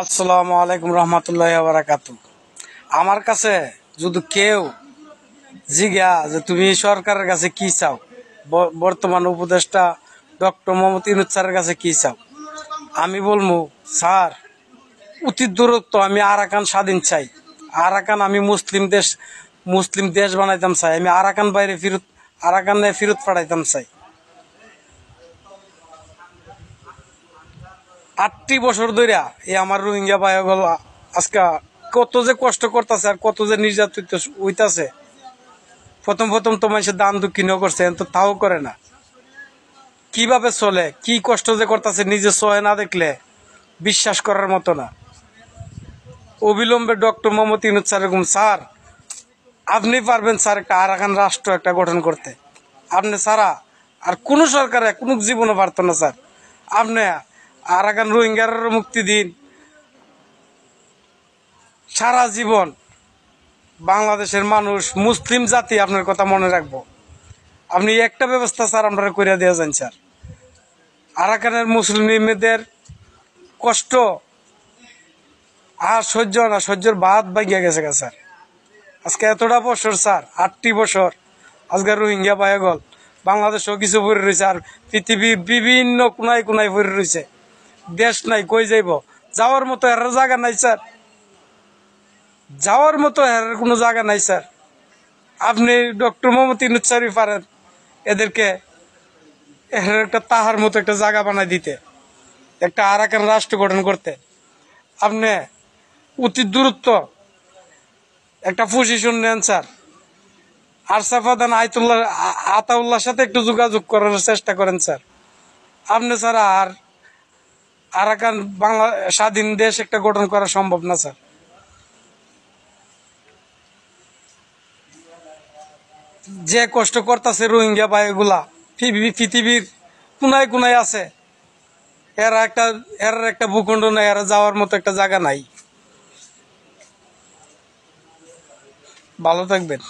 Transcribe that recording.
আসসালামু আলাইকুম রহমতুল্লাহি ওয়া বারাকাতু। আমার কাছে যদি কেউ জিজ্ঞা যে তুমি সরকারের কাছে কি চাও, বর্তমান উপদেষ্টা ডক্টর মোহাম্মদ ইউনূস স্যারের কাছে কি চাও, আমি বলবো স্যার অতি দূরত্ব আমি আরাকান স্বাধীন চাই। আরাকান আমি মুসলিম দেশ বানাইতাম চাই। আমি আরাকানে ফিরত পাঠাইতাম চাই। 8টি বছর ধরে এই আমার রোহিঙ্গা ভাইগুলো আজকে কত যে কষ্ট করতেছে আর কত যে নির্যাতিত হইতাছে। প্রথম তো মানুষের দান দক্ষিণও করছে, তো তাও করে না। কিভাবে চলে, কি কষ্ট যে করতেছে নিজে সহে না দেখলে বিশ্বাস করার মতো না। অবিলম্বে ডক্টর মোহাম্মদ ইউনূস স্যার এরকম স্যার আপনি পারবেন স্যার একটা আরাকান রাষ্ট্র একটা গঠন করতে। আপনি ছাড়া আর কোন সরকারে কোন জীবনও পারত না স্যার। আপনি আরাকান রোহিঙ্গার মুক্তি দিন, সারা জীবন বাংলাদেশের মানুষ মুসলিম জাতি আপনার কথা মনে রাখবো। আপনি একটা ব্যবস্থা স্যার আপনারা করে দিয়ে যান স্যার। আরাকানের মুসলিমদের কষ্ট আর সহ্য না, সহ্যের বাদ ভাগিয়া গেছে স্যার। আজকে এতটা বছর স্যার, 8টি বছর আজকে রোহিঙ্গা পায়গল বাংলাদেশও কিছু পড়ে রয়েছে, আর পৃথিবীর বিভিন্ন কোনায় কোনায় পড়ে রয়েছে। দেশ নাই, কই যাইব? যাওয়ার মতো এর জায়গা নাই স্যার, যাওয়ার মতো এর কোনো জায়গা নাই স্যার। আপনি ডক্টর মোহাম্মদ ইউনূস স্যারই পারেন এদেরকে একটা তাহার মতো একটা জায়গা বানাই দিতে, একটা আরাকান রাষ্ট্র গঠন করতে। আপনি অতি দূরত্ব একটা পজিশন নেন স্যার। আরশাদ প্রধান আতাউল্লাহর সাথে একটু যোগাযোগ করার চেষ্টা করেন স্যার। আপনি ছাড়া আর আরাকান বাংলা স্বাধীন দেশ একটা গঠন করা সম্ভব না স্যার। যে কষ্ট করতেছে রোহিঙ্গা ভাইগুলা পৃথিবীর কোনায় কোনায় আছে, এর একটা ভূখণ্ড নাই, এরা যাওয়ার মতো একটা জায়গা নাই। ভালো থাকবেন।